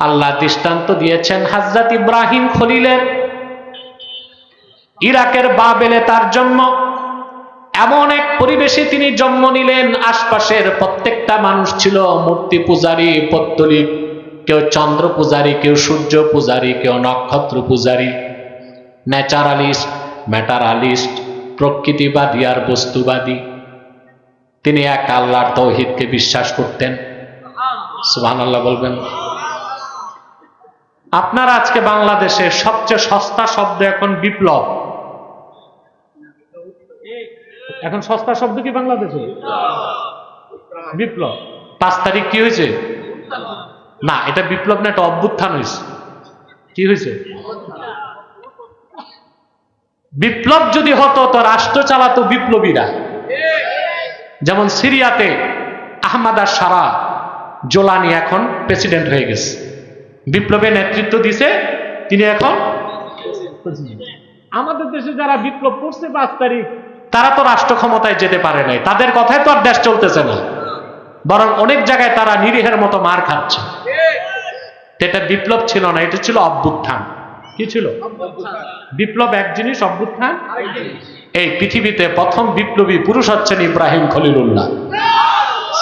আল্লাহ দৃষ্টান্ত দিয়েছেন হযরত ইব্রাহিম খলিলের। ইরাকের বাবেলে তার জন্ম। এমন এক পরিবেশে তিনি জন্ম নিলেন, আশপাশের প্রত্যেকটা মানুষ ছিল মূর্তি পূজারী, পত্তলিক, কেউ চন্দ্র পূজারী, কেউ সূর্য পূজারী, কেউ নক্ষত্র পূজারী, ন্যাচারালিস্ট, ম্যাটারালিস্ট, প্রকৃতিবাদী আর বস্তুবাদী। তিনি এক আল্লাহর তাওহীদকে বিশ্বাস করতেন। সুবহানাল্লাহ বলবেন। আপনার আজকে বাংলাদেশের সবচেয়ে সস্তা শব্দ এখন বিপ্লব। এখন সস্তা শব্দ কি বাংলাদেশে? বিপ্লব। 5 তারিখ কি হয়েছে? না, এটা বিপ্লব না, এটা অভ্যুত্থান হয়েছে। কি হয়েছে? বিপ্লব যদি হতো তো রাষ্ট্র চালাতো বিপ্লবীরা। যেমন সিরিয়াতে আহমাদ আশ-শারা জোলানি এখন প্রেসিডেন্ট হয়ে গেছে, বিপ্লবের নেতৃত্ব দিছে, তিনি এখন। আমাদের দেশে যারা বিপ্লব করছে 5 তারিখ, তারা তো রাষ্ট্র ক্ষমতায় যেতে পারে নাই, তাদের কথায় তো আর দেশ চলতেছে না, বরং অনেক জায়গায় তারা নিরীহের মতো মার খাচ্ছে। এটা বিপ্লব ছিল না, এটা ছিল অভ্যুত্থান। কি ছিল? বিপ্লব এক জিনিস, অভ্যুত্থান এই পৃথিবীতে প্রথম বিপ্লবী পুরুষ হচ্ছেন ইব্রাহিম খলিলুল্লাহ।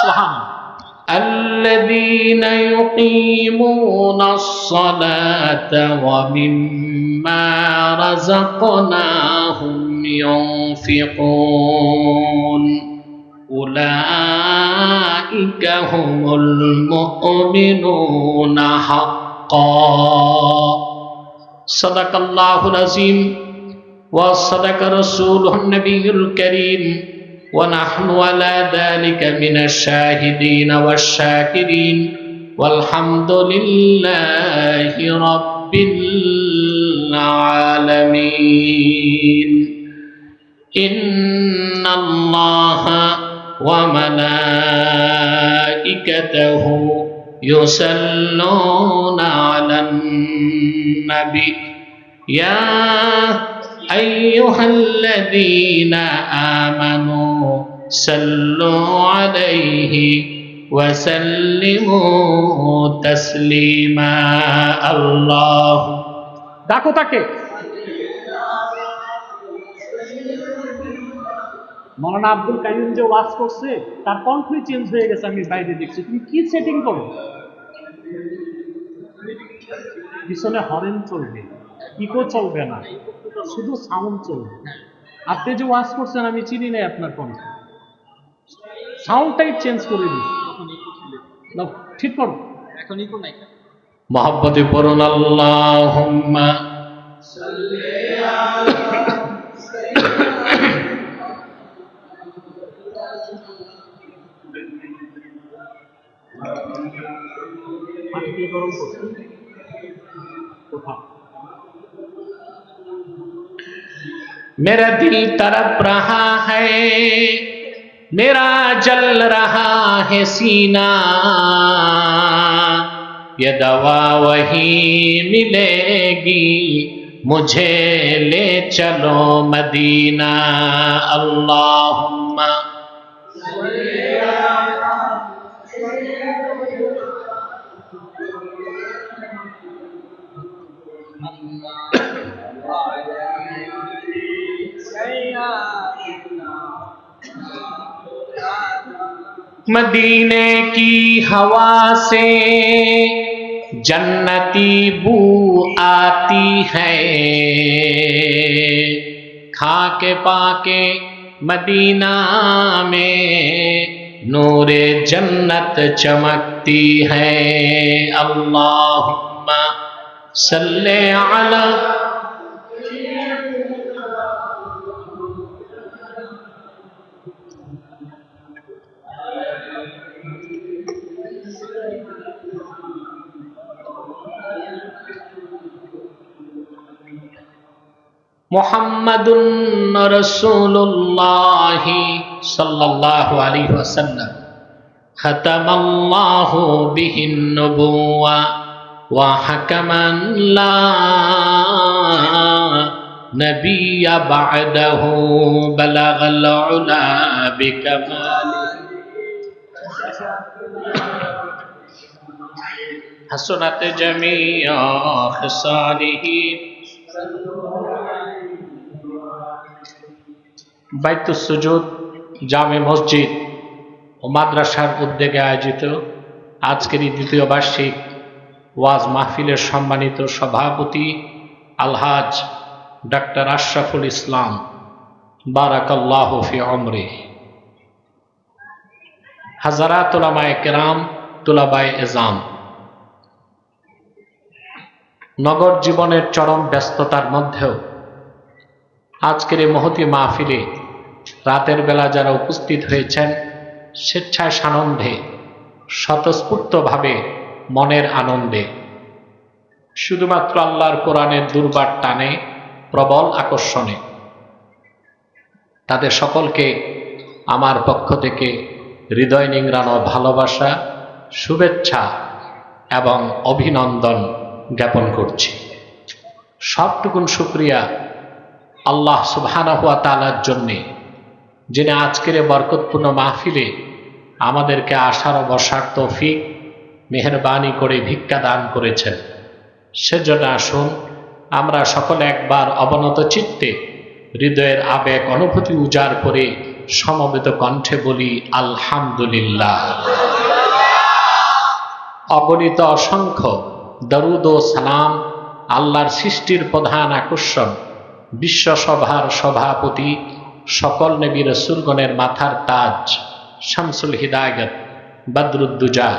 সুবহানাল্লাহ। الذين يقيمون الصلاة ومما رزقناهم ينفقون أولئك هم المؤمنون حقا صدق الله العظيم وصدق رسوله النبي الكريم ونحن على ذلك من الشاهدين والشاكرين والحمد لله رب العالمين إن الله وملائكته يصلون على النبي يا أيها الذين آمنوا صلوا عليه وسلموا تسليما الله ডাকো তাকে। মৌলানা আব্দুল কাইয়ুম যে ওয়াজ করছে তার কণ্ঠই চেঞ্জ হয়ে গেছে, আমি বাইরে দেখছি। তুমি কি সেটিং করো? পিছনে হরেন চলবে, ইকো চলবে না, শুধু সাউন্ড চলবে। আপনি যে ওয়াজ করছেন আমি চিনি নাই আপনার কণ্ঠ, সাউন্ডটাই চেঞ্জ করে দিই। ঠিক করো, এখন ইকো নাই। মহব্বতে পড়ুন আল্লাহুম্মা সাল্লি আলা मेरा दिल तड़प रहा है, मेरा जल रहा है सीना, ये दवा वही मिलेगी, मुझे ले चलो मदीना। अल्लाहुम्मा मदीने की हवा से जन्नती बू आती है, खा के पाके मदीना में नूरे जन्नत चमकती है। अल्लाहुम्मा सल्ले अला मुहम्मदुन रसूलुल्लाह सल्लल्लाहु अलैहि वसल्लम खतमल्लाहु बिहिन नबुव्वा व हकमन ला नबिय्य बअदहु बलगल उला बिकमालिही حسنت جميع خصاله বাইতুস সুজুদ জামে মসজিদ ও মাদ্রাসার উদ্যোগে আয়োজিত আজকের এই দ্বিতীয় বার্ষিক ওয়াজ মাহফিলের সম্মানিত সভাপতি আলহাজ ডক্টর আশরাফুল ইসলাম বারাকাল্লাহু ফি উমরি, হাজারাত উলামায়ে কেরাম, তুলাবায়ে এজাম, নগর জীবনের চরম ব্যস্ততার মধ্যেও আজকের এই মহতী মাহফিলে রাতের বেলা যারা উপস্থিত হয়েছেন, স্বেচ্ছায় সানন্দে স্বতঃস্ফূর্তভাবে মনের আনন্দে শুধুমাত্র আল্লাহর কোরআনের দুর্বার টানে প্রবল আকর্ষণে তাদের সকলকে আমার পক্ষ থেকে হৃদয় নিংড়ানো ভালোবাসা, শুভেচ্ছা এবং অভিনন্দন জ্ঞাপন করছি। সবটুকুন শুকরিয়া আল্লাহ সুবহানাহু ওয়া তাআলার জন্যে, যিনি আজকের বরকতপূর্ণ মাহফিলে আমাদেরকে আসার বসার তৌফিক মেহেরবানি করে ভিক্ষা দান করেছেন। সেজন্য আসুন আমরা সকলে একবার অবনত চিত্তে হৃদয়ের আবেগ অনুভূতি উজাড় করে সমবেত কণ্ঠে বলি আলহামদুলিল্লাহ। অগণিত অসংখ্য দরুদ ও সালাম আল্লাহর সৃষ্টির প্রধান আকর্ষণ বিশ্বসভার সভাপতি, সকল নবী রাসূলগণের মাথার তাজ, শামসুল হিদায়াত, বদরুদ্দুজা,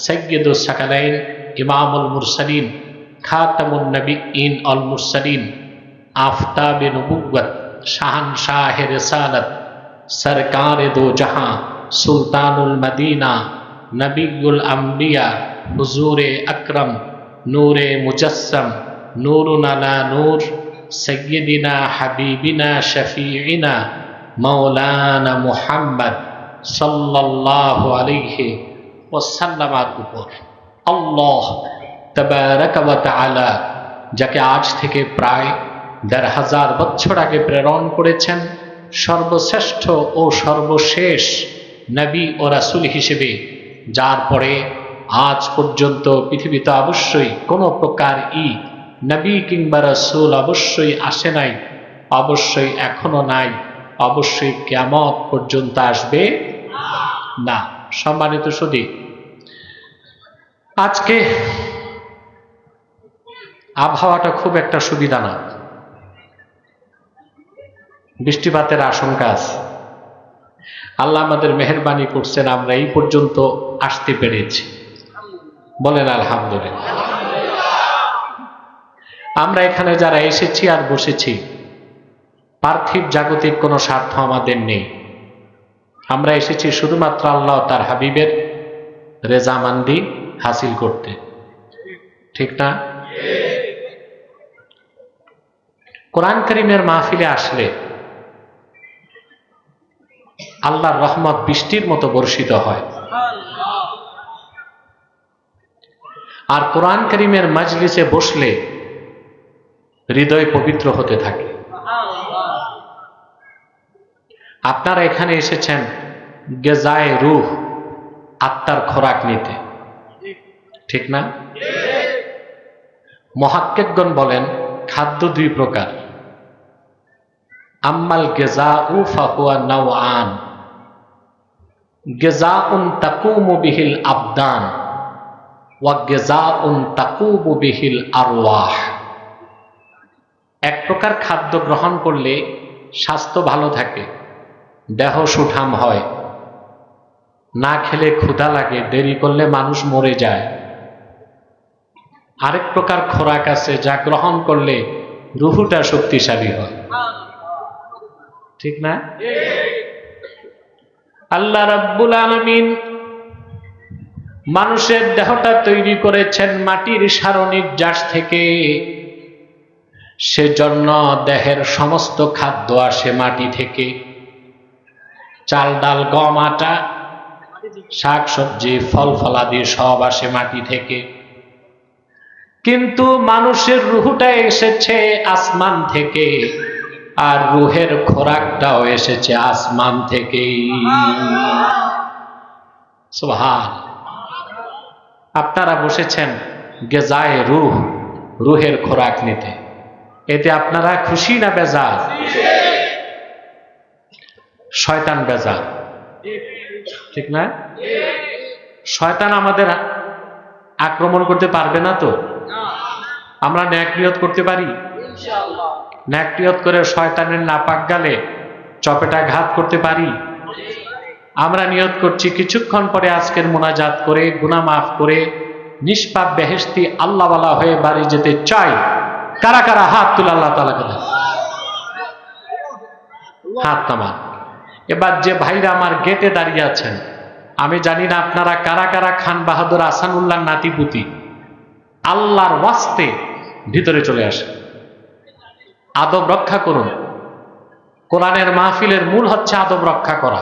সাইয়্যিদুস সাকালাইন, ইমামুল মুরসালিন, খাতামুন নবিয়্যিন আল মুরসালিন, আফতাবে নবুওয়াত, শাহানশাহে রিসালাত, সরকারে দো জাহাঁ, সুলতানুল মদিনা, নবিয়ুল আম্বিয়া, হুজুরে আকরম, নূরে মুজাসসাম, নূরুন আলা নূর, সৈয়দিনা হাবিবিনা শফিঈনা মাওলানা মুহাম্মদ সাল্লাল্লাহু আলাইহি ওয়াসাল্লামের উপর আল্লাহ তাবারাকা ওয়া তাআলা যাকে আজ থেকে প্রায় ১৫০০ বছর আগে প্রেরণ করেছেন সর্বশ্রেষ্ঠ ও সর্বশেষ নবী ও রাসূল হিসেবে, যার পরে আজ পর্যন্ত পৃথিবীতে অবশ্যই কোনো প্রকার নবী কিংবা রাসূল অবশ্যই আসে নাই, অবশ্যই এখনো নাই, অবশ্যই কিয়ামত পর্যন্ত আসবে না। সম্মানিত সুধী, আজকে আবহাওয়াটা খুব একটা সুবিধা না, বৃষ্টিপাতের আশঙ্কা আছে। আল্লাহ আমাদের মেহেরবানি করছেন, আমরা এই পর্যন্ত আসতে পেরেছি, বলেন আলহামদুলিল্লাহ। আমরা এখানে যারা এসেছি আর বসেছি, পার্থিব জাগতিক কোনো স্বার্থ আমাদের নেই। আমরা এসেছি শুধুমাত্র আল্লাহ তার হাবিবের রেজামান্দি হাসিল করতে, ঠিক না? কোরআন কারীমের মাহফিলে আসলে আল্লাহর রহমত বৃষ্টির মতো বর্ষিত হয়, আর কোরআন কারীমের মাজলিসে বসলে হৃদয় পবিত্র হতে থাকে। আপনারা এখানে এসেছেন গেজায়ে রূহ, আত্মার খোরাক নিতে, ঠিক না? মুহাক্কিকগণ বলেন খাদ্য দুই প্রকার, আম্মাল গেজাউ ফাহুয়া নাওআন, গেজাউন তাকুমু বিহিল আবদান ওয়া গেজাউন তাকুমু বিহিল আরওয়াহ। এক প্রকার খাদ্য গ্রহণ করলে স্বাস্থ্য ভালো থাকে, দেহ সুঠাম হয়, না খেলে ক্ষুধা লাগে, দেরি করলে মানুষ মরে যায়। আরেক প্রকার খোরাক আছে যা গ্রহণ করলে রুহুটা শক্তিশালী হয়, ঠিক না? আল্লাহ রাব্বুল আলামিন মানুষের দেহটা তৈরি করেছেন মাটির সারনির্যাস থেকে, সেজন্য দেহের সমস্ত খাদ্য আসে মাটি থেকে, চাল ডাল গম আটা শাক সবজি ফল ফলাদি সব আসে মাটি থেকে। কিন্তু মানুষের রুহটা এসেছে আসমান থেকে, আর রুহের খোরাকটাও এসেছে আসমান থেকেই। সুবহান। আপনারা বসেছেন গেজায়ে রূহ, রুহের খোরাক নিতে। এতে আপনারা খুশি না বেজার? শয়তান বেজার, ঠিক না? শয়তান আমাদের আক্রমণ করতে পারবে না তো? আমরা ন্যাক নিয়ত করতে পারি? ন্যাক নিয়ত করে শয়তানের নাপাক গালে চপেটাঘাত করতে পারি? আমরা নিয়ত করছি কিছুক্ষণ পরে আজকের মোনাজাত করে গুনাহ মাফ করে নিষ্পাপ বেহেশতি আল্লাহওয়ালা হয়ে বাড়ি যেতে চাই। কারা কারা হাত তুলে আল্লাহ তাআলা করে হাত নামান। এবার যে ভাইরা আমার গেটে দাঁড়িয়ে আছেন, আমি জানি না আপনারা কারা কারা খান বাহাদুর আহসানুল্লাহ নাতিপুতি, আল্লাহর ওয়াস্তে ভিতরে চলে আসেন, আদব রক্ষা করুন। কোরআনের মাহফিলের মূল হচ্ছে আদব রক্ষা করা।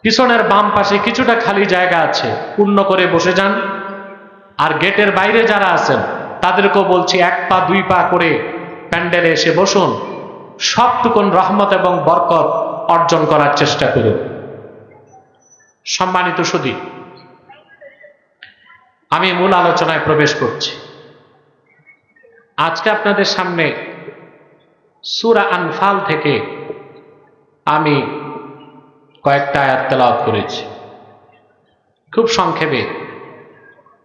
পিছনের বাম পাশে কিছুটা খালি জায়গা আছে, পূর্ণ করে বসে যান। আর গেটের বাইরে যারা আছেন তাদেরকেও বলছি, এক পা দুই পা করে প্যান্ডেলে এসে বসুন, সবটুকুন রহমত এবং বরকত অর্জন করার চেষ্টা করুন। সম্মানিত সুধী, আমি মূল আলোচনায় প্রবেশ করছি। আজকে আপনাদের সামনে সূরা আনফাল থেকে আমি কয়েকটা আয়াত তেলাওয়াত করেছি। খুব সংক্ষেপে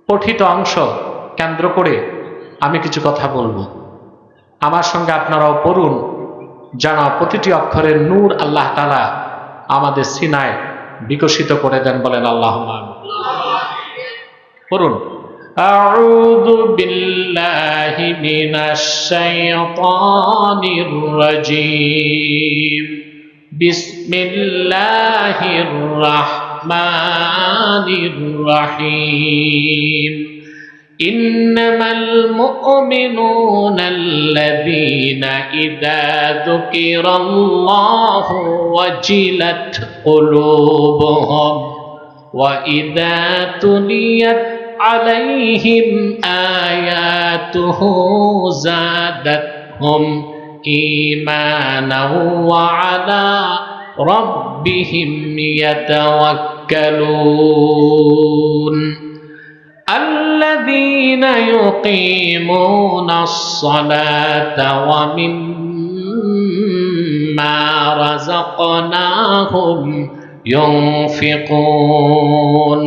পঠিত অংশ কেন্দ্র করে আমি কিছু কথা বলবো। আমার সঙ্গে আপনারাও পড়ুন, যেন প্রতিটি অক্ষরের নূর আল্লাহ তাআলা আমাদের সিনায় বিকশিত করে দেন। বলেন আল্লাহুম্মা আমিন। পড়ুন। আউযু বিল্লাহি মিনাশ শাইতানির রাজীম। বিসমিল্লাহির রাহমানির রাহিম। ইন্নামাল মুমিনুনাল্লাযীনা ইযা যুকিরাল্লাহু ওয়াজিলাত কুলুবুহুম ওয়া ইযা তুলিয়াত আলাইহিম আয়াতুহু যাদাতহুম ঈমানাও ওয়া আলা রাব্বিহিম ইয়াতাওয়াক্কালুন। الذين يقيمون الصلاة ومما رزقناهم ينفقون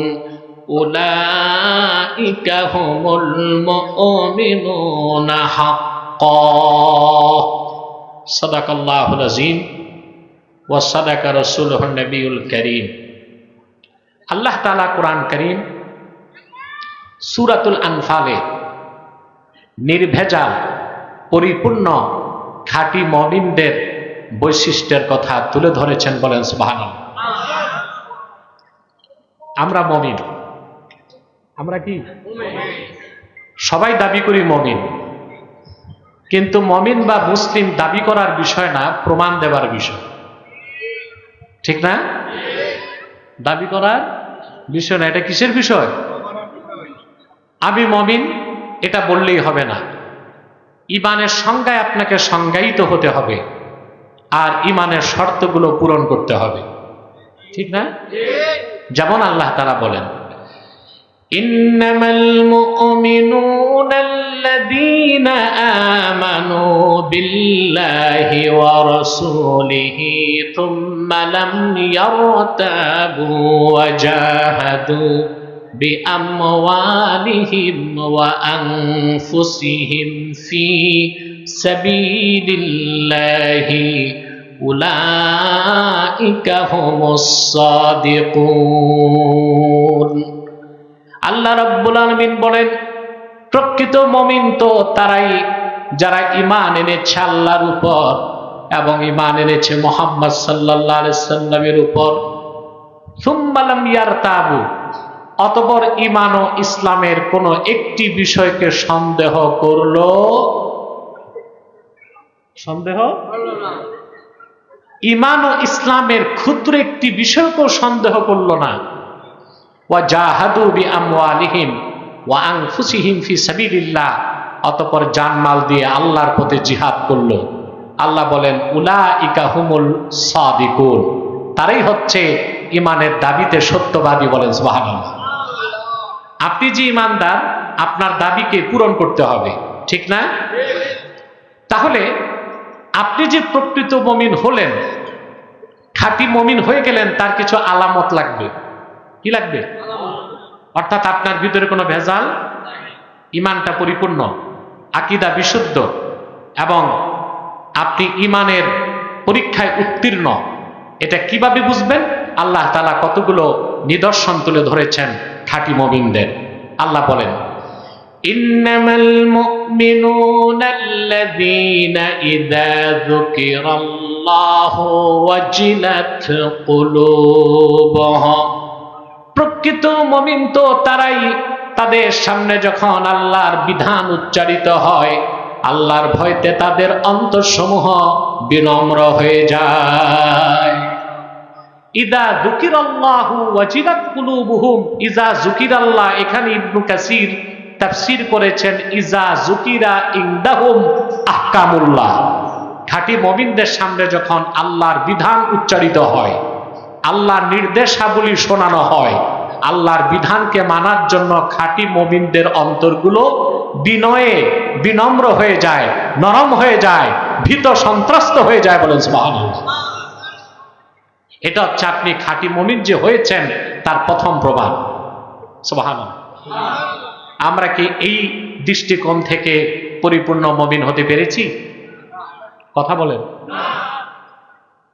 أولئك هم المؤمنون حقا صدق الله العظيم وصدق رسوله النبي الكريم। আল্লাহ তাআলা কুরআন কারীম সূরাতুল আনফালে নির্ভেজাল পরিপূর্ণ খাঁটি মুমিনদের বৈশিষ্ট্যের কথা তুলে ধরেছেন। বলেন সুবহানাল্লাহ। আমরা মুমিন, আমরা কি সবাই দাবি করি মুমিন, কিন্তু মুমিন বা মুসলিম দাবি করার বিষয় না, প্রমাণ দেবার বিষয়, ঠিক না? দাবি করার বিষয় না, এটা কিসের বিষয়? আমি মুমিন এটা বললেই হবে না, ঈমানের সংজ্ঞায় আপনাকে সংজ্ঞায়িত হতে হবে, আর ঈমানের শর্তগুলো পূরণ করতে হবে, ঠিক না? যেমন আল্লাহ তাআলা বলেন, ইন্নামাল মুমিনুনাল্লাযীনা আমানু বিল্লাহি ওয়া রাসূলিহি থুম্মা লাম ইয়ারতাবু ওয়া জাহাদু বিআমওয়ালিহিম ওয়া আনফুসিহিম ফি সাবিলিল্লাহি উলাইকা হুমুস সাদিকুন। আল্লাহ রাব্বুল আলামিন বলেন, প্রকৃত মুমিন তো তারাই যারা ঈমান এনেছে আল্লাহর উপর এবং ঈমান এনেছে মুহাম্মদ সাল্লাল্লাহু আলাইহি সাল্লামের উপর। সুম্মা লাম ইয়ারতাবু, অতঃপর ঈমান ও ইসলামের কোন একটি বিষয়কে সন্দেহ করলো না, ঈমান ও ইসলামের ক্ষুদ্র একটি বিষয়কেও সন্দেহ করলো না। ওয়া জাহাদু বিআমওয়ালিহিম ওয়া আনফুসিহিম ফি সাবিলিল্লাহ, অতঃপর জানমাল দিয়ে আল্লাহর পথে জিহাদ করলো। আল্লাহ বলেন, উলাইকা হুমুল সাদিকুন, তারাই হচ্ছে ঈমানের দাবিতে সত্যবাদী। বলেন সুবহানাল্লাহ। আপনি যে ইমানদার, আপনার দাবিকে পূরণ করতে হবে, ঠিক না? তাহলে আপনি যে প্রকৃত মুমিন হলেন, খাঁটি মুমিন হয়ে গেলেন, তার কিছু আলামত লাগবে। কি লাগবে? অর্থাৎ আপনার ভিতরে কোনো ভেজাল, ইমানটা পরিপূর্ণ, আকীদা বিশুদ্ধ, এবং আপনি ইমানের পরীক্ষায় উত্তীর্ণ। এটা কিভাবে বুঝবেন? আল্লাহ তাআলা কতগুলো নিদর্শন তুলে ধরেছেন খাঁটি মুমিনদের। আল্লাহ বলেন, ইন্নামাল মুমিনুনা আল্লাযীনা ইযা যুকিরাল্লাহু ওয়াজিলাত কুলুবুহুম। প্রকৃত মুমিন তো তারাই, তাদের সামনে যখন আল্লাহর বিধান উচ্চারিত হয়, আল্লাহর ভয়তে তাদের অন্তরসমূহ বিনম্র হয়ে যায়। ইদা যুকিরাল্লাহু ওয়াজিলাত কুলুবুহুম, ইজা যুকিরাল্লাহ, এখানে ইবনে কাসির তাফসীর করেছেন ইজা যুকিরা ইনদাহুম আহকামুল্লাহ। খাঁটি মুমিনদের সামনে যখন আল্লাহর বিধান উচ্চারিত হয়, আল্লাহর নির্দেশাবলী শোনানো হয়, আল্লাহর বিধানকে মানার জন্য খাঁটি মুমিনদের অন্তরগুলো বিনয়ে বিনম্র হয়ে যায়, নরম হয়ে যায়, ভীত সন্ত্রস্ত হয়ে যায়। বলেন সুবহানাল্লাহ। এটা হচ্ছে আপনি খাঁটি মুমিন যে হয়েছেন তার প্রথম প্রমাণ। সুবহানাল্লাহ। আমরা কি এই দৃষ্টিকোণ থেকে পরিপূর্ণ মুমিন হতে পেরেছি? কথা বলেন।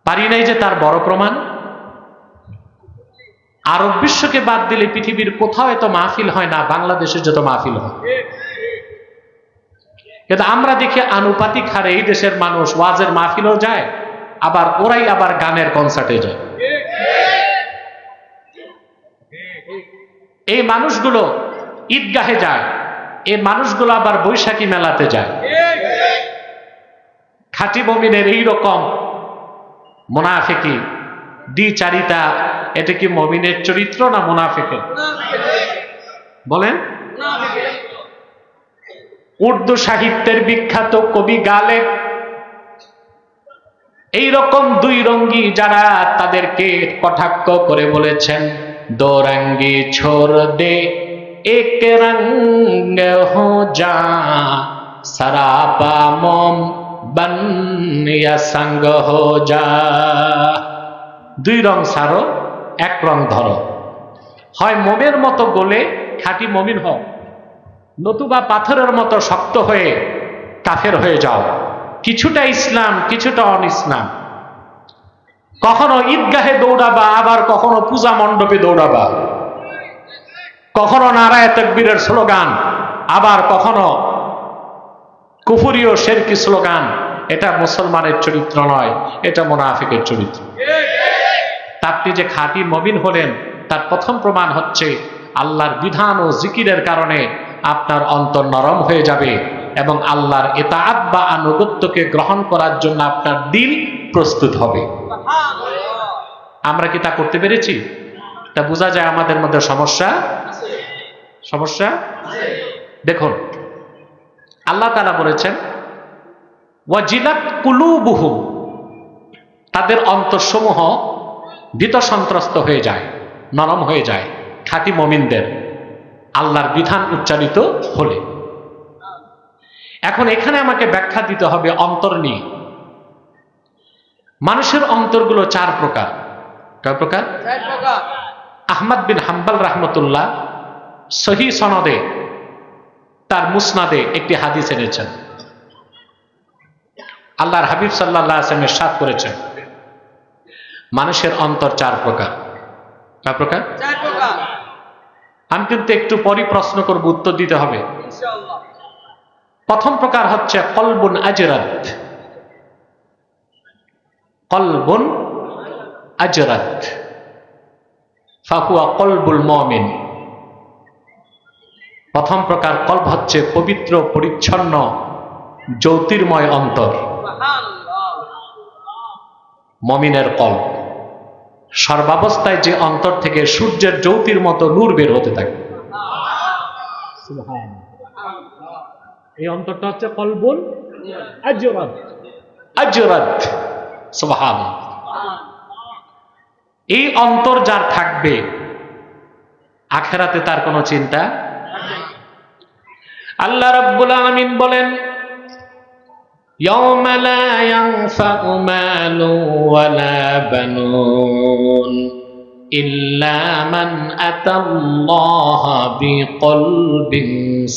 পারি নাই, যে তার বড় প্রমাণ। আরব বিশ্বকে বাদ দিলে পৃথিবীর কোথাও এত মাহফিল হয় না বাংলাদেশে যত মাহফিল হয়। কিন্তু আমরা দেখি আনুপাতিক হারে এই দেশের মানুষ ওয়াজের মাহফিলও যায়, আবার ওরাই আবার গানের কনসার্টে যায়। এই মানুষগুলো ঈদগাহে যায়, এই মানুষগুলো আবার বৈশাখী মেলাতে যায়। খাঁটি মুমিনের এই রকম মুনাফিকি, দ্বিচারিতা, এটা কি মুমিনের চরিত্র না মুনাফিকের? বলেন। উর্দু সাহিত্যের বিখ্যাত কবি গালেব এইরকম দুই রঙ্গি যারা, তাদেরকে কটাক্ষ করে বলেছেন, দো রঙ্গি ছোড় দে এক রঙ্গ হো যা, সরাপা মোম বন ইয়া সঙ্গ হো যা। দুই রং ছাড়ো, এক রং ধরো। হয় মোমের মতো গলে খাঁটি মুমিন হও, নতুবা পাথরের মতো শক্ত হয়ে কাফের হয়ে যাও। কিছুটা ইসলাম, কিছুটা অন ইসলাম। কখনো ঈদগাহে দৌড়াবা, আবার কখনো পূজা মণ্ডপে দৌড়াবা। কখনো নারায়ে তাকবীরের স্লোগান, আবার কখনো কুফরি ও শিরকি স্লোগান। এটা মুসলমানের চরিত্র নয়, এটা মুনাফিকের চরিত্র। আপনি যে খাঁটি মুমিন হলেন তার প্রথম প্রমাণ হচ্ছে আল্লাহর বিধান ও জিকিরের কারণে আপনার অন্তর নরম হয়ে যাবে এবং আল্লাহর ইতাআত বা আনুগত্যকে গ্রহণ করার জন্য আপনার দিল প্রস্তুত হবে। আমরা কি তা করতে পেরেছি? তা বোঝা যায় আমাদের মধ্যে সমস্যা। দেখুন, আল্লাহ তাআলা বলেছেন ওয়াজিলাত কুলুবুহুম, তাদের অন্তরসমূহ ভীত সন্ত্রস্ত হয়ে যায়, নরম হয়ে যায় খাঁটি মুমিনদের আল্লাহর বিধান উচ্চারিত হলে। এখন এখানে আমাকে ব্যাখ্যা দিতে হবে অন্তর নিয়ে। মানুষের অন্তরগুলো চার প্রকার। কয় প্রকার? আহমদ বিন হাম্বল রাহমাতুল্লাহ সহিহ সনদে তার মুসনাদে একটি হাদিস এনেছেন। আল্লাহর হাবিব সাল্লাল্লাহু আলাইহি ওয়াসাল্লাম ইরশাদ করেছেন, মানুষের অন্তর চার প্রকার। কয় প্রকার? চার প্রকার। আমি কিন্তু একটু পরই প্রশ্ন করব, উত্তর দিতে হবে ইনশাআল্লাহ। প্রথম প্রকার হচ্ছে কলবুন আজরাত। কলবুন আজরাত ফাহুয়া কলবুল মুমিন। প্রথম প্রকার কলব হচ্ছে পবিত্র পরিচ্ছন্ন জ্যোতির্ময় অন্তর, মুমিনের কলব। সর্বাবস্থায় যে অন্তর থেকে সূর্যের জ্যোতির মতো নূর বের হতে থাকে, এই অন্তরটা হচ্ছে কলবুন আজরাত। সুবহানাল্লাহ। এই অন্তর যার থাকবে, আখেরাতে তার কোনো চিন্তা। আল্লাহ রাব্বুল আলামিন বলেন, ইয়াওমা লা ইয়ানফাউ মালু ওয়ালা বানুন ইল্লা মান আতাল্লাহা বিকলবিন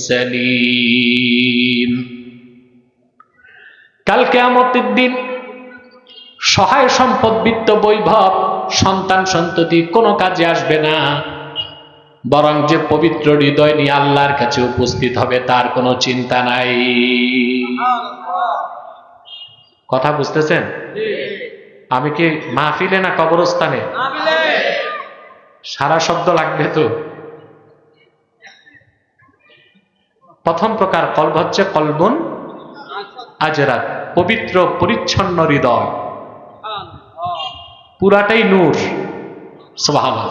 সালিম। কাল কিয়ামতের দিন সহায় সম্পদ, বিত্ত, বৈভব, সন্তান সন্ততি কোনো কাজে আসবে না, বরং যে পবিত্র হৃদয় নিয়ে আল্লাহর কাছে উপস্থিত হবে তার কোনো চিন্তা নাই। কথা বুঝতেছেন? আমি কি মাহফিলে না কবরস্থানে? সারা শব্দ লাগবে তো। প্রথম প্রকার কলব হচ্ছে কলবুন আজরাত, পবিত্র পরিচ্ছন্ন হৃদয়, পুরাটাই নূর। সুবহানাল্লাহ।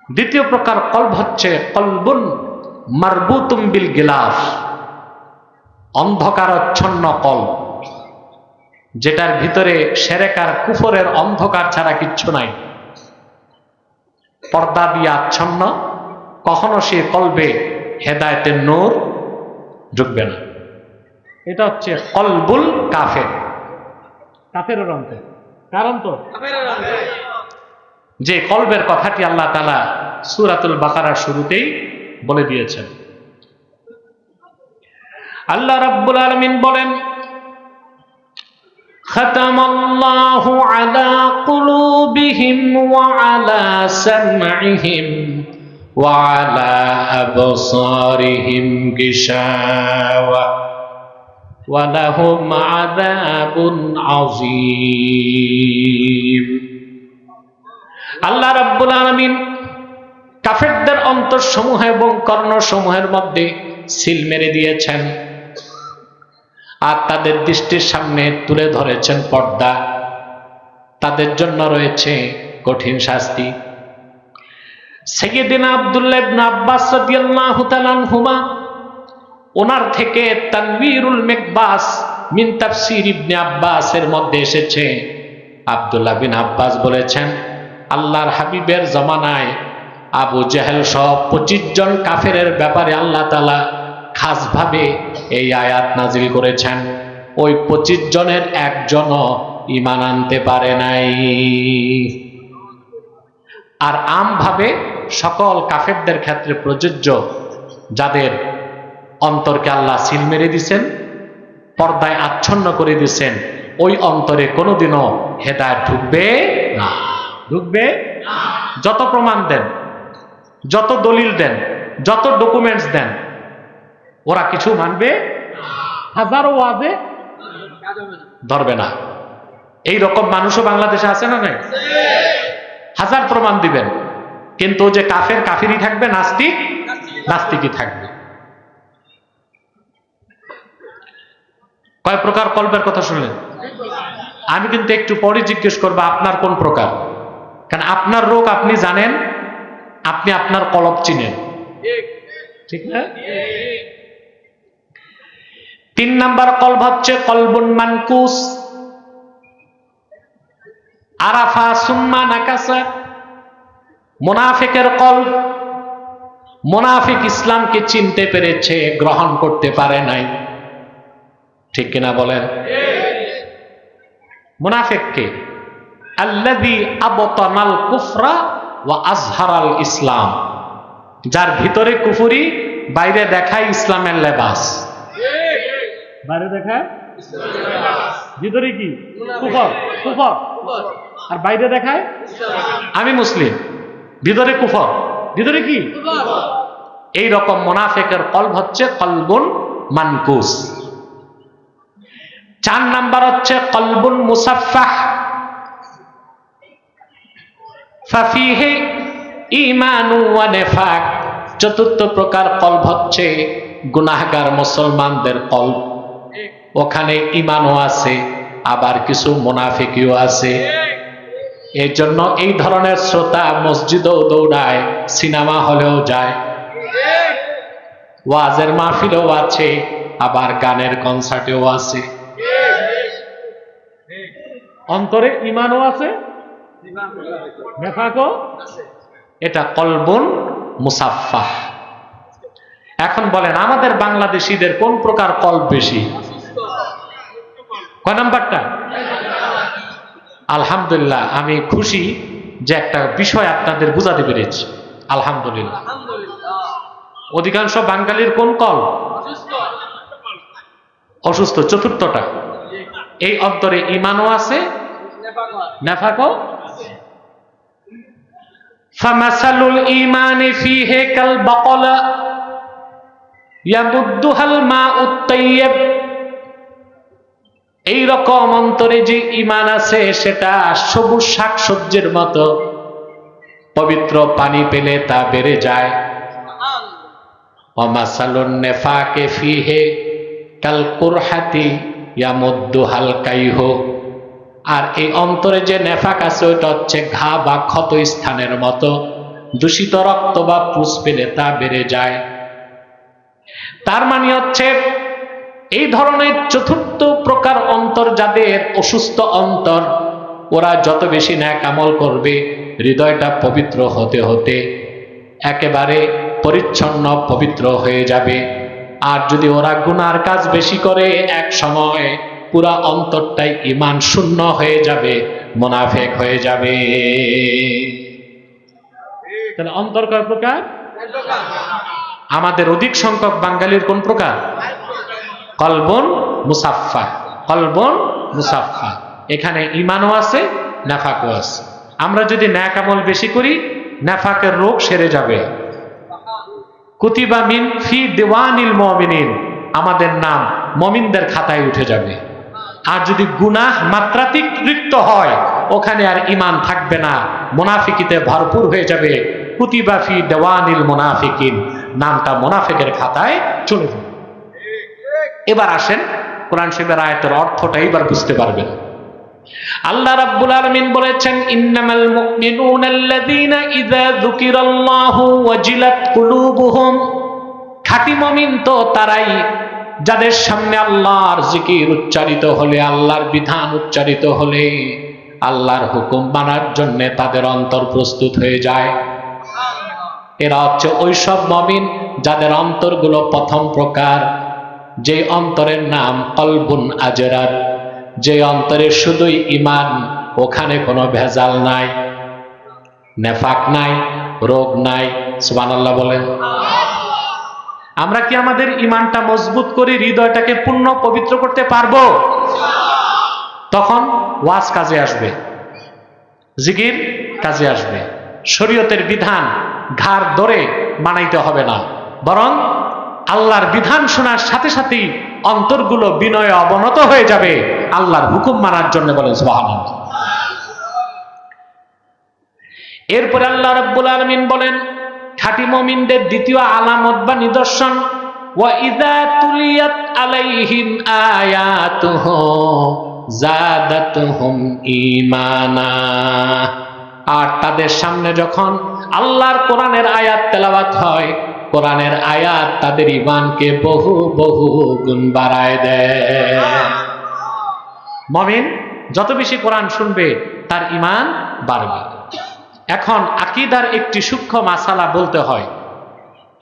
দ্বিতীয় প্রকার কলব হচ্ছে কলবুন মারবুতুম বিল গিলাফ, অন্ধকারাচ্ছন্ন কলব, যেটার ভিতরে শিরক আর কুফরের অন্ধকার ছাড়া কিচ্ছু নাই, পর্দা দিয়ে আচ্ছন্ন। কখনো সে কলবে হেদায়েতের নূর ঢুকবে না। এটা হচ্ছে কলবুল কাফের, কাফেরের অন্তর। কারণ তো যে কলবের কথাটি আল্লাহ তাআলা সূরাতুল বাকারার শুরুতেই বলে দিয়েছেন। আল্লাহ রাব্বুল আলামিন বলেন, খাতামাল্লাহু আলা কুলুবিহিম ওয়া আলা সামঈহিম ওয়া আলা আবসারিহিম গিশাওয়া ওয়া লাহুম আযাবুন আযীম। আল্লাহ রাব্বুল আলামিন কাফেরদের অন্তরসমূহ এবং কর্ণসমূহের মধ্যে সিল মেরে দিয়েছেন, আর তাদের দৃষ্টির সামনে তুলে ধরেছেন পর্দা। তাদের জন্য রয়েছে কঠিন শাস্তি। সাইয়্যিদিনা আব্দুল্লাহ ইবনে আব্বাস রাদিয়াল্লাহু তাআলা আনহুমা, ওনার থেকে তানবীরুল মিকবাস মিন তাফসীর ইবনে আব্বাসের মধ্যে এসেছে, আব্দুল্লাহ বিন আব্বাস বলেছেন, আল্লাহর হাবিবের জামানায় আবু জেহেল সহ 25 জন কাফেরের ব্যাপারে আল্লাহ তাআলা খাসভাবে এই আয়াত নাজিল করেছেন। ওই 25 জনের একজনও ঈমান আনতে পারে নাই। আর আমভাবে সকল কাফেরদের ক্ষেত্রে প্রযোজ্য, যাদের অন্তরকে আল্লাহ সিল মেরে দিয়েছেন, পর্দায় আচ্ছন্ন করে দিয়েছেন, ওই অন্তরে কোনোদিনও হেদায়েত ঢুকবে না, ঢুকবে না। যত প্রমাণ দেন, যত দলিল দেন, যত ডকুমেন্টস দেন, ওরা কিছু মানবে, হাজারো ওয়াজে ধরবে না। এই রকম মানুষও বাংলাদেশে আছে না নাই? হাজার প্রমাণ দিবেন, কিন্তু যে কাফের কাফিরই থাকবে, নাস্তিক নাস্তিকই থাকবে। কয় প্রকার কলবের কথা শুনলেন? আমি কিন্তু একটু পরে জিজ্ঞেস করবো আপনার কোন প্রকার, কারণ আপনার রোগ আপনি জানেন, আপনি আপনার কলব চিনেন, ঠিক না? 3 নাম্বার কলব হচ্ছে কলবুন মানকুস, আরাফা সুম্মা নাকাসা, মুনাফিকের কলব। মুনাফিক ইসলামকে চিনতে পেরেছে, গ্রহণ করতে পারে নাই, ঠিক কিনা বলেন? মুনাফিককে আল্লাযী আবতানাল কুফরা ওয়া আযহারাল ইসলাম, যার ভিতরে কুফরি, বাইরে দেখায় ইসলামের লেবাস। বাইরে দেখায় ইসলামের লেবাস, ভিতরে কি? কুফর, কুফর। আর বাইরে দেখায় আমি মুসলিম, ভিতরে কুফর, ভিতরে কি? এই রকম মুনাফিকের কলব হচ্ছে কলবুন মানকুস। 4 নাম্বার হচ্ছে কলবুন মুসাফফাহ, ফাফিহি ঈমানু ওয়া নিফাক। 4র্থ প্রকার কলব হচ্ছে গুনাহগার মুসলমানদের কলব, ওখানে ঈমানও আছে, আবার কিছু মুনাফিকিও আছে। এই জন্য এই ধরনের শ্রোতা মসজিদেও দৌড়ায়, সিনেমা হলেও যায়, ওয়াজের মাহফিলেও আছে, আবার গানের কনসার্টেও আছে। অন্তরে ঈমানও আছে, নেফাকও আছে। এটা কলবুন মুসাফফা। এখন বলেন আমাদের বাংলাদেশিদের কোন প্রকার কলব বেশি? কয় নাম্বারটা? আলহামদুলিল্লাহ, আমি খুশি যে একটা বিষয় আপনাদের বুঝাতে পেরেছি। আলহামদুলিল্লাহ। অধিকাংশ বাঙালির কোন কলব? অসুস্থ। চতুর্থটা এই অন্তরে ঈমানও আছে, নেফাকও। ফামাসালুল ঈমানি ফীহি কাল বাকলা ইয়ামুদ্দুহাল মাউত তাইয়্যিব। এই রকম অন্তরে যে ঈমান আছে সেটা সবুজ শাকসবজির মতো, পবিত্র পানি পেলে তা বেড়ে যায়। ওয়া মাসালুন নিফাকি ফীহি কাল কুরহাতি ইয়ামুদ্দুহাল কাইহু। আর এই অন্তরে যে নেফাক আছে ওটা হচ্ছে ঘা বা ক্ষত স্থানের মতো, দূষিত রক্ত বা পুষ পেলে তা বেড়ে যায়। তার মানে হচ্ছে এই ধরনের চতুর্থ প্রকার অন্তর যাদের অসুস্থ অন্তর, ওরা যত বেশি নেক আমল করবে হৃদয়টা পবিত্র হতে হতে একেবারে পরিচ্ছন্ন পবিত্র হয়ে যাবে। আর যদি ওরা গুনার কাজ বেশি করে এক সময় পুরা অন্তরটাই ঈমান শূন্য হয়ে যাবে, মুনাফিক হয়ে যাবে। তাহলে অন্তর কয় প্রকার? আমাদের অধিক সংখ্যক বাঙালির কোন প্রকার? কলবুন মুসাফফা। কলবুন মুসাফফা, এখানে ঈমানও আছে, নেফাকও আছে। আমরা যদি নেক আমল বেশি করি নেফাকের রোগ সেরে যাবে। কুতিবা মিন ফি দিওয়ানিল মুমিনিন, আমাদের নাম মুমিনদের খাতায় উঠে যাবে। আর যদি গুনাহ মাত্রাতিরিক্ত হয় ওখানে আর ঈমান থাকবে না, মুনাফিকিতে ভরপুর হয়ে যাবে। কুতিবা ফি দিওয়ানিল মুনাফিকিন, নামটা মুনাফিকের খাতায় চলে যাবে। এবার আসেন কোরআন শরীফের আয়াতের অর্থটা এবার বুঝতে পারবেন। আল্লাহ রাব্বুল আলামিন বলেছেন, ইন্নামাল মুমিনুনাল্লাযীনা ইযা যুকিরাল্লাহু ওয়াজিলাত কুলুবুহুম। খাঁটি মুমিন তো তারাই যাদের সামনে আল্লাহর জিকির উচ্চারিত হলে, আল্লাহর বিধান উচ্চারিত হলে, আল্লাহর হুকুম মানার জন্য তাদের অন্তর প্রস্তুত হয়ে যায়। এরা হচ্ছে ওইসব মুমিন যাদের অন্তরগুলো প্রথম প্রকার, যে অন্তরের নাম কলবুন আজরার, যে অন্তরে শুধুই ঈমান, ওখানে কোনো ভেজাল নাই, নেফাক নাই, রোগ নাই। সুবহানাল্লাহ বলেন। আমরা কি আমাদের ঈমানটা মজবুত করে হৃদয়টাকে পূর্ণ পবিত্র করতে পারবো? তখন ওয়াজ কাজে আসবে, জিকির কাজে আসবে, শরীয়তের বিধান ঘাড় ধরে মানাইতে হবে না, বরং আল্লাহর বিধান শোনার সাথে সাথেই অন্তরগুলো বিনয়ে অবনত হয়ে যাবে আল্লাহর হুকুম মানার জন্য। বলেন সুবহানাল্লাহ। এরপরে আল্লাহ রাব্বুল আলামিন বলেন খাঁটি মুমিনদের দ্বিতীয় আলামত বা নিদর্শন, ওয়া ইযা তুলিয়াত আলাইহিম আয়াতুহু জাদাতুহুম ঈমানা। আর তাদের সামনে যখন আল্লাহর কোরআনের আয়াত তেলাওয়াত হয়, কোরআনের আয়াত তাদের ঈমানকে বহু বহু গুণ বাড়ায় দেয়। মুমিন যত বেশি কোরআন শুনবে তার ঈমান বাড়বে। এখন আকীদার একটি সূক্ষ্ম মাসালা বলতে হয়।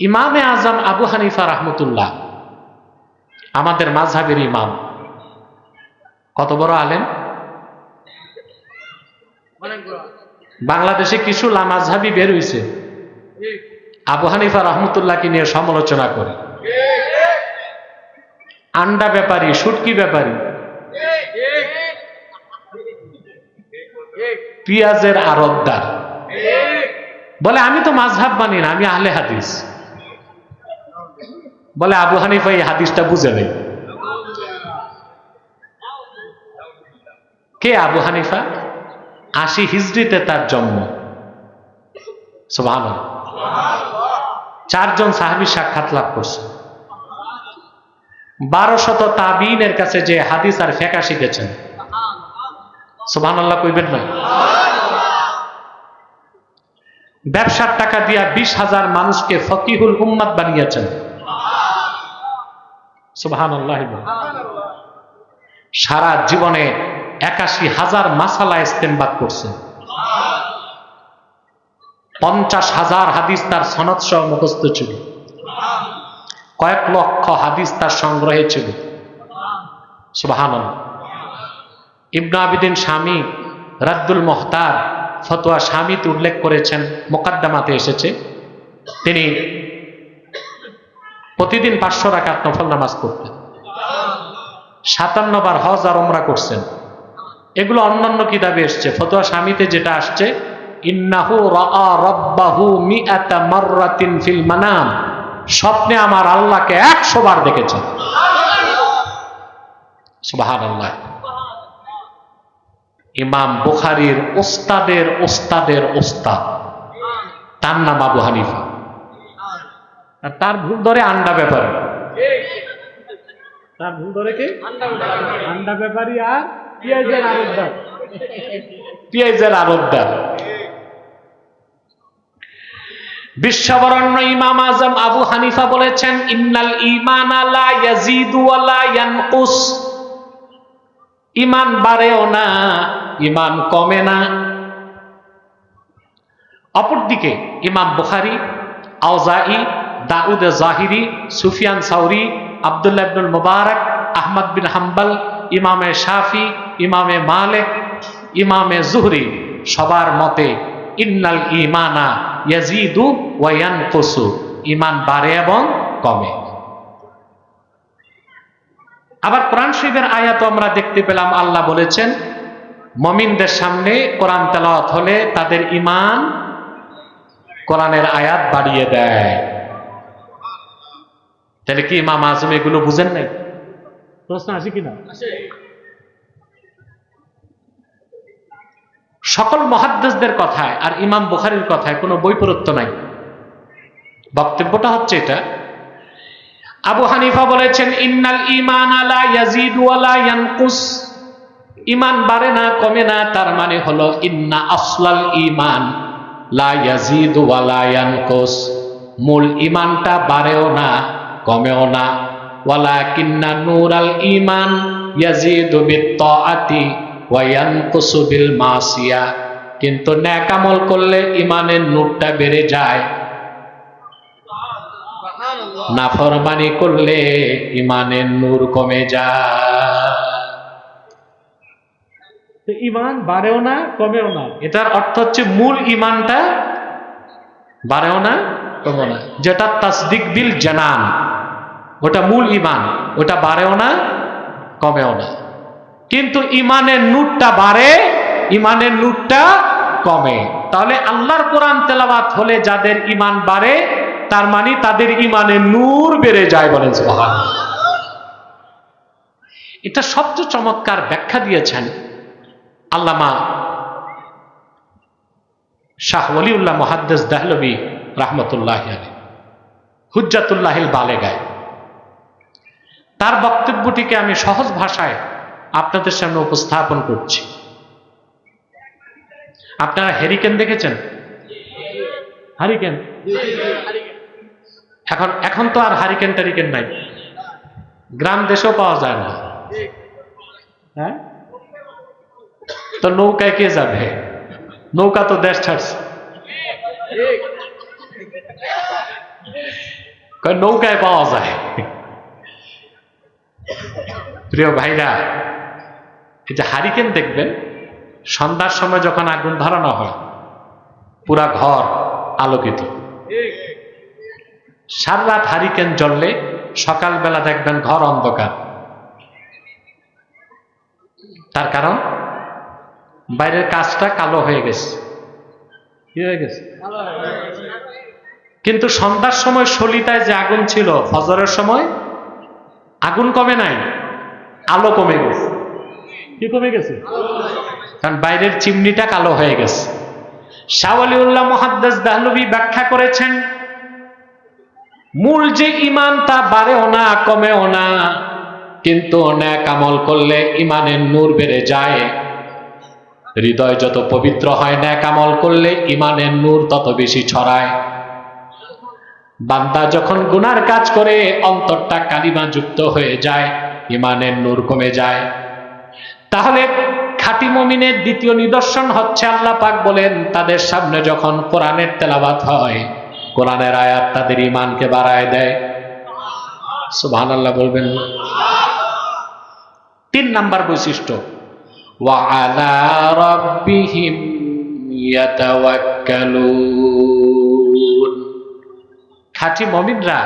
ইমামে আজম আবু হানিফা রাহমাতুল্লাহ, আমাদের মাযহাবের ইমাম, কত বড় আলেম! বাংলাদেশে কিছু লামাযহাবী বের হইছে আবু হানিফা রাহমাতুল্লাহকে নিয়ে সমালোচনা করে। আন্ডা ব্যাপারী, শুটকি ব্যাপারী, পেঁয়াজের আড়তদার, বলে আমি তো মাযহাব মানি না, আমি আহলে হাদিস। বলে আবু হানিফা এই হাদিসটা বুঝে নেই। কে আবু হানিফা? ৮০ হিজরিতে তার জন্ম। সুবহানাল্লাহ। ৪ জন সাহাবী সাক্ষাৎ লাভ করছে। ১২শত তাবিঈনের কাছে যে হাদিস আর ফিকহ শিখেছেন। সুবহানাল্লাহ কইবেন না? ব্যবসার টাকা দিয়া ২০,০০০ মানুষকে ফকিহুল উম্মাত বানিয়েছেন। সুবহানাল্লাহ। সারা জীবনে ৮১,০০০ মাসালা ইস্তেমবাদ করছেন। 50,000 হাদিস তার সনদ সহ মুখস্থ ছিল, কয়েক লক্ষ হাদিস তার সংগ্রহে ছিল। সুবহানাল্লাহ। ইবনে আবিদিন শামী রাদ্দুল মুহতার ফতোয়া শামীতে উল্লেখ করেছেন, মুকাদ্দামাতে এসেছে, তিনি প্রতিদিন 500 রাকাত নফল নামাজ পড়তেন, 57 বার হজ আর উমরা করছেন। এগুলো অন্যান্য কিতাবে এসছে, ফতোয়া শামীতে যেটা আসছে, ইন্নাহু রাআ রাব্বাহু মিআতা মাররাতিন ফিল মানাম, স্বপ্নে আমার আল্লাহকে 100 বার দেখেছেন। সুবহানাল্লাহ। ইমাম বুখারীর ওস্তাদের ওস্তাদের ওস্তাদ, তার নাম আবু হানিফা, আর তার ভুল ধরে আন্ডা ব্যাপারী, তার ভুল ধরে কি আন্ডা ব্যাপারী আর পেঁয়াজের আড়তদার, পেঁয়াজের আড়তদার। বিশ্ববরণ্য ইমাম আজম আবু হানিফা বলেছেন, ইন্নাল ঈমানা লা ইয়াজিদু ওয়া লা ইয়ানকুস, ঈমান বাড়েও না, ঈমান কমে না। অপরদিকে ইমাম বুখারী, আওজাঈ, দাউদ জাহিরি, সুফিয়ান সাউরি, আব্দুল্লাহ ইবনুল মুবারক, আহমদ বিন হাম্বল, ইমামে শাফি, ইমামে মালিক, ইমামে জুহরি, সবার মতে ইন্নাল ঈমানা ইয়াজিদু ওয়া ইয়ানকুসু, ঈমান বাড়ে এবং কমে। আবার কোরআন শরীফের আয়াত আমরা দেখতে পেলাম, আল্লাহ বলেছেন মুমিনদের সামনে কোরআন তেলাওয়াত হলে তাদের ঈমান কোরআনের আয়াত বাড়িয়ে দেয়। তাহলে কি ইমাম আজম এগুলো বুঝেন নাই? প্রশ্ন আসে কিনা? সকল মুহাদ্দিসদের কথায় আর ইমাম বুখারীর কথায় কোনো বৈপরীত্য নাই। বক্তব্যটা হচ্ছে এটা, আবু হানিফা বলেছেন ইন্নাল ঈমানা লা ইয়াজিদু ওয়া লা ইয়ানকুস, ঈমান বাড়ে না কমে না, তার মানে হলো ইন্না আসলাল ঈমান লা ইয়াজিদু ওয়া লা ইয়ানকুস, মূল ঈমানটা বাড়েও না কমেও না। ওয়ালাকিন্না নূরাল ঈমান ইয়াজিদু বিত্তাআতি ওয়া ইয়ানকুসু বিল মাসিয়া, কিন্তু নেক আমল করলে ঈমানের নূরটা বেড়ে যায়, নাফরমানি করলে ঈমানের নূর কমে যায়। ঈমান বাড়েও না কমেও না, এটার অর্থ হচ্ছে মূল ঈমানটা বাড়েও না কমেও না, যেটা তাসদিক বিল জানান, ওটা মূল ঈমান, ওটা বাড়েও না কমেও না। কিন্তু ঈমানের নূরটা বাড়ে, ঈমানের নূরটা কমে। তাহলে আল্লাহর কোরআন তেলাওয়াত হলে যাদের ঈমান বাড়ে, তার মানে তাদের ঈমানের নূর বেড়ে যায়। বলেন সুবহানাল্লাহ। এটা সবচেয়ে চমৎকার ব্যাখ্যা দিয়েছেন আল্লামা শাহ ওলিউল্লাহ মুহাদ্দিস দেহলভী রাহমাতুল্লাহি আলাইহি, হুজ্জাতুল্লাহিল বালেগায়। তার বক্তব্যটিকে আমি সহজ ভাষায় আপনাদের সামনে উপস্থাপন করছি। আপনারা হ্যারিকেন দেখেছেন? হারিকেন, এখন তো আর হারিকেন টারিকেন নাই, গ্রাম দেশেও পাওয়া যায় না। হ্যাঁ, তো নৌকায় কে যাবে? নৌকা তো দেশ ছাড়ছে, নৌকায় পাওয়া যায়। প্রিয় ভাইরা, এই যে হারিকেন দেখবেন, সন্ধ্যার সময় যখন আগুন ধরানো হয় পুরা ঘর আলোকিত, সারা রাত হারিকেন জ্বললে সকালবেলা দেখবেন ঘর অন্ধকার। তার কারণ বাইরের কাজটা কালো হয়ে গেছে। কি হয়ে গেছে? কিন্তু সন্ধ্যার সময় সলিতায় যে আগুন ছিল, ফজরের সময় আগুন কমে নাই, আলো কমে গেছে। কি কমে গেছে? কারণ বাইরের চিমনিটা কালো হয়ে গেছে। শাহ ওলিউল্লাহ মুহাদ্দিস দেহলভী ব্যাখ্যা করেছেন, মূল যে ঈমান তা বাড়েও না কমেও না, কিন্তু নেক আমল করলে ঈমানের নূর বেড়ে যায়। হৃদয় যত পবিত্র হয়, নেক আমল করলে ঈমানের নূর তত বেশি ছড়ায়। বান্দা যখন গুনার কাজ করে অন্তরটা কালিমা যুক্ত হয়ে যায়, ঈমানের নূর কমে যায়। তাহলে খাঁটি মুমিনের দ্বিতীয় নিদর্শন হচ্ছে আল্লাহ পাক বলেন তাদের সামনে যখন কোরআনের তেলাওয়াত হয়, কোরআনের আয়াত তাদের ঈমানকে বাড়ায় দেয়। সুবহানাল্লাহ বলবেন। 3 নাম্বার বৈশিষ্ট্য, ওয়া আলা রাব্বিহিম ইয়াতাওয়াক্কালুন। খাঁটি মুমিনরা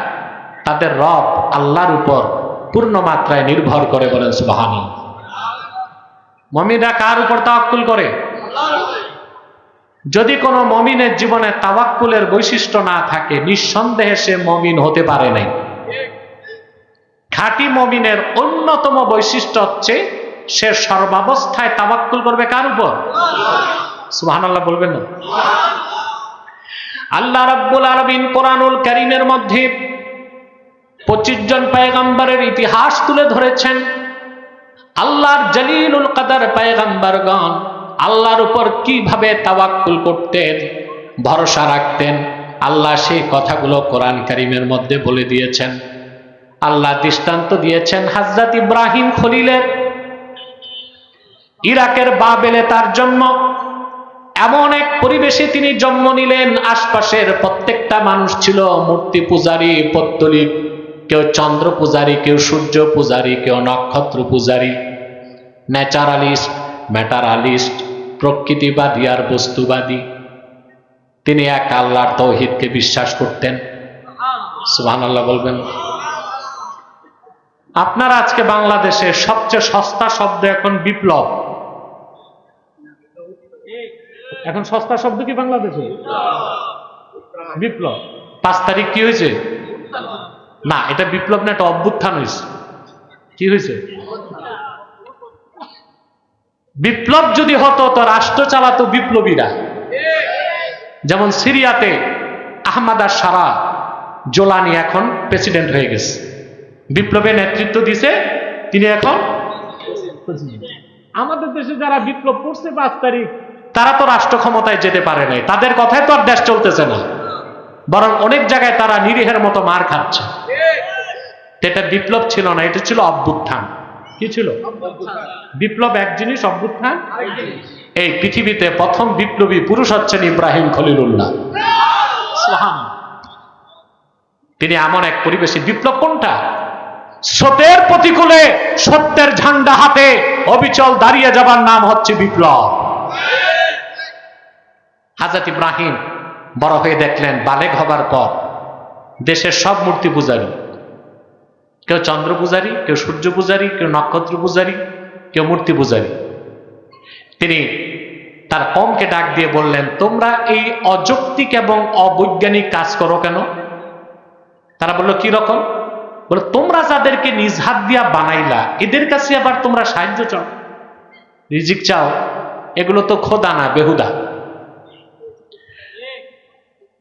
তাদের রব আল্লাহর উপর পূর্ণ মাত্রায় নির্ভর করে, বলেন সুবহানাল্লাহ। মুমিনরা কার উপর তাওয়াক্কুল করে? যদি কোনো মুমিনের জীবনে তাওয়াক্কুলের বৈশিষ্ট্য না থাকে, নিঃসন্দেহে সে মুমিন হতে পারে নাই। খাঁটি মুমিনের অন্যতম বৈশিষ্ট্য হচ্ছে সে সর্বাবস্থায় তাওয়াক্কুল করবে কার উপর? সুবহানাল্লাহ বলবেন না? আল্লাহ রাব্বুল আলামিন কোরআনুল কারীমের মধ্যে 25 জন পয়গম্বরের ইতিহাস তুলে ধরেছেন। আল্লাহর জলিলুল কদর পয়গম্বরগণ আল্লাহর উপর কিভাবে তাওয়াক্কুল করতেন, ভরসা রাখতেন, আল্লাহ সেই কথাগুলো কোরআন কারীমের মধ্যে বলে দিয়েছেন। আল্লাহ দৃষ্টান্ত দিয়েছেন হযরত ইব্রাহিম খলিলের। ইরাকের বাবেলে তার জন্ম। এমন এক পরিবেশে তিনি জন্ম নিলেন, আশপাশের প্রত্যেকটা মানুষ ছিল মূর্তি পূজারী, পত্তলিক, কেউ চন্দ্র পূজারী, কেউ সূর্য পূজারী, কেউ নক্ষত্র পূজারী, ন্যাচারালিস্ট, ম্যাটারালিস্ট, প্রকৃতিবাদী আর বস্তুবাদী। তিনি এক আল্লাহর তাওহীদকে বিশ্বাস করতেন। সুবহানাল্লাহ বলবেন। আপনারা আজকে বাংলাদেশে সবচেয়ে সস্তা শব্দ এখন বিপ্লব। এখন সস্তা শব্দ কি বাংলাদেশে? বিপ্লব। 5 তারিখ কি হয়েছে? না, এটা বিপ্লব না, এটা অভ্যুত্থান হয়েছে। কি হয়েছে? বিপ্লব যদি হতো তো রাষ্ট্র চালাতো বিপ্লবীরা। যেমন সিরিয়াতে আহমদ আশ-শারা জোলানি এখন প্রেসিডেন্ট হয়ে গেছে, বিপ্লবের নেতৃত্ব দিছে, তিনি এখন। আমাদের দেশে যারা বিপ্লব করছে 5 তারিখ, তারা তো রাষ্ট্র ক্ষমতায় যেতে পারে নাই, তাদের কথায় তো আর দেশ চলতেছে না, বরং অনেক জায়গায় তারা নিরীহের মতো মার খাচ্ছে। এটা বিপ্লব ছিল না, এটা ছিল অভ্যুত্থান। কি ছিল? বিপ্লব এক জিনিস, অভ্যুত্থান। এই পৃথিবীতে প্রথম বিপ্লবী পুরুষ হচ্ছেন ইব্রাহিম খলিলুল্লাহ। তিনি এমন এক পরিবেশে, বিপ্লব কোনটা? স্রোতের প্রতিকূলে সত্যের ঝান্ডা হাতে অবিচল দাঁড়িয়ে যাবার নাম হচ্ছে বিপ্লব। হযরত ইব্রাহিম বড় হয়ে দেখলেন, বালেগ হবার পর দেশের সব মূর্তি পূজারী, কেউ চন্দ্র পূজারী, কেউ সূর্য পূজারী, কেউ নক্ষত্র পূজারী, কেউ মূর্তি পূজারী। তিনি তার কওমকে ডাক দিয়ে বললেন, তোমরা এই অযৌক্তিক এবং অবৈজ্ঞানিক কাজ করো কেন? তারা বলল, কি রকম? বলে, তোমরা যাদেরকে নিজ হাত দিয়া বানাইলা, এদের কাছে আবার তোমরা সাহায্য চাও, রিজিক চাও, এগুলো তো খোদা না, বেহুদা।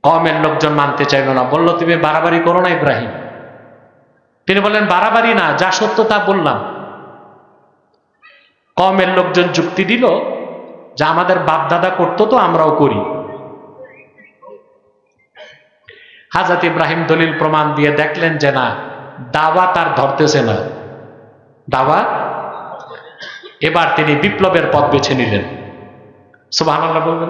কওমের লোকজন মানতে চাইল না, বলল, তুমি বাড়াবাড়ি করো না ইব্রাহিম। তিনি বললেন, বাড়াবাড়ি না, যা সত্য তা বললাম। কওমের লোকজন যুক্তি দিল যে আমাদের বাপ দাদা করতো তো আমরাও করি। হযরত ইব্রাহিম দলিল প্রমাণ দিয়ে দেখলেন যে না, দাওয়াত আর ধরতেছে না, দাওয়াত। এবার তিনি বিপ্লবের পথ বেছে নিলেন। সুবহানাল্লাহ বলবেন।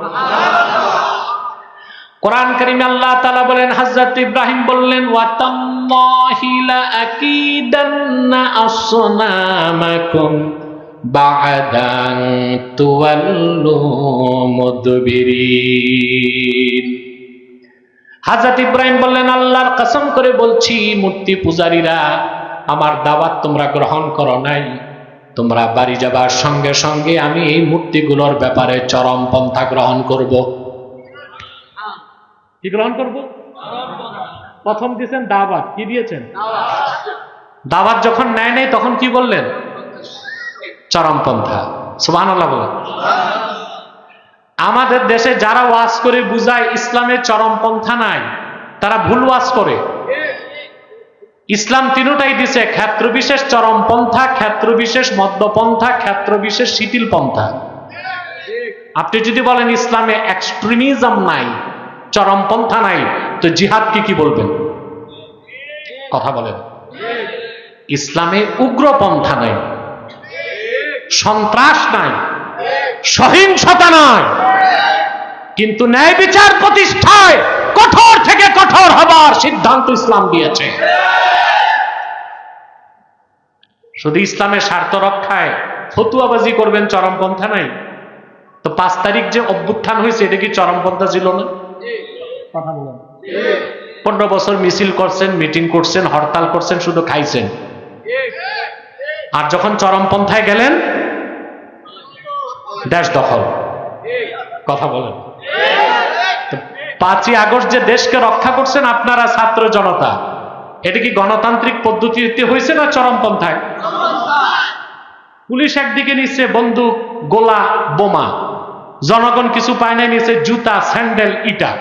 কোরআন কারীমে আল্লাহ তাআলা বলেন, হযরত ইব্রাহিম বললেন, ওয়া তাল্লাহি লা আকিদান্না আসনামাকুম বা'দান তুওয়াল্লু মুদবিরিন। হযরত ইব্রাহিম বললেন, আল্লাহর কসম করে বলছি, মূর্তি পূজারীরা, আমার দাওয়াত তোমরা গ্রহণ করো নাই, তোমরা বাড়ি যাবার সঙ্গে সঙ্গে আমি এই মূর্তিগুলোর ব্যাপারে চরম পন্থা গ্রহণ করব। কি গ্রহণ করব? প্রথম দিয়েছেন দাওয়াত, কি দিয়েছেন? দাওয়াত যখন নেয় নাই তখন কি বললেন? চরমপন্থা। সুবহানাল্লাহ বলেন। আমাদের দেশে যারা ওয়াজ করে বুঝায় ইসলামের চরমপন্থা নাই, তারা ভুল ওয়াজ করে। ইসলাম তিনটাই দিছে, ক্ষেত্র বিশেষ চরমপন্থা, ক্ষেত্র বিশেষ মধ্যপন্থা, ক্ষেত্র বিশেষ শিথিল পন্থা। আপনি যদি বলেন ইসলামে এক্সট্রিমিজম নাই, চরমপন্থা নাই, তো জিহাদ কি বলবেন? কথা বলেন। ইসলামে উগ্রপন্থা নাই, সন্ত্রাস নাই, সহিংসতা নয়, কিন্তু ন্যায় বিচার প্রতিষ্ঠায় কঠোর থেকে কঠোর হবার সিদ্ধান্ত ইসলাম দিয়েছে। শুধু ইসলামের স্বার্থ রক্ষায় ফতুয়াবাজি করবেন, চরমপন্থা নাই তো 5 তারিখ যে অভ্যুত্থান হয়েছে এটা কি চরমপন্থা ছিল না? কথা বলেন। 15 বছর মিছিল করছেন, মিটিং করছেন, হরতাল করছেন, শুধু খাইছেন। আর যখন চরমপন্থায় গেলেন দেশ দখল। কথা বলেন। 5ই আগস্ট যে দেশকে রক্ষা করছেন আপনারা ছাত্র জনতা, এটা কি গণতান্ত্রিক পদ্ধতিতে হয়েছে না চরমপন্থায়? পুলিশ একদিকে নিচ্ছে বন্দুক, গোলা, বোমা, জনগণ কিছু পায় না, নিচ্ছে জুতা, স্যান্ডেল, ইটা।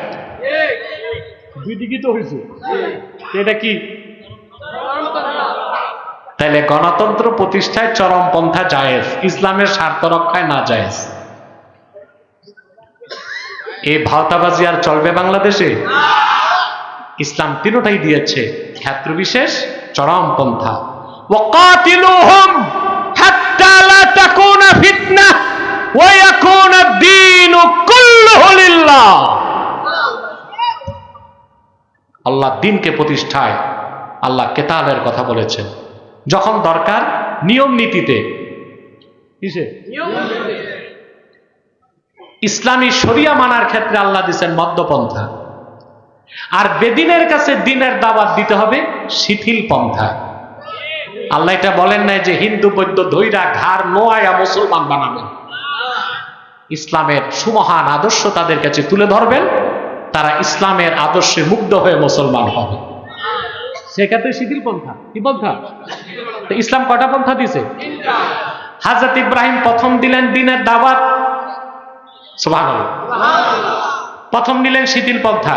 দুই দিকে তো হয়েছে। এটা কি? তাইলে গণতন্ত্র প্রতিষ্ঠায় চরমপন্থা জায়েজ, ইসলামের স্বার্থ রক্ষায় না জায়েজ। এই ভাওতাবাজি আর চলবে বাংলাদেশে? ইসলাম তিনটাই দিয়েছে, ক্ষেত্র বিশেষ, চরমপন্থা। ওয়াকাতিলুহুম হাত্তা লা তাকুনা ফিতনাহ ওয়া ইয়াকুনা আদ-দীনু কুল্লুহু লিল্লাহ। আল্লাহ দ্বীনকে প্রতিষ্ঠায় আল্লাহ কেতালের কথা বলেছেন। যখন দরকার নিয়ম নীতিতে, কিসে? ইসলামী শরিয়া মানার ক্ষেত্রে আল্লাহ দিয়েছেন মধ্যপন্থা। আর বেদিনের কাছে দ্বীনের দাওয়াত দিতে হবে শিথিল পন্থা। আল্লাহ এটা বলেন নাই যে হিন্দু বৌদ্ধ ধৈরা ঘাড় নোয়ায়া মুসলমান বানাবেন। ইসলামের সুমহান আদর্শ তাদের কাছে তুলে ধরবেন, তারা ইসলামের আদর্শে মুগ্ধ হয়ে মুসলমান হবে। সেক্ষেত্রে শিথিল পন্থা। কি পন্থা? ইসলাম কটা পন্থা দিছে? হযরত ইব্রাহিম প্রথম দিলেন দ্বীনের দাওয়াত, সুবহানাল্লাহ। প্রথম নিলেন শিথিল পন্থা।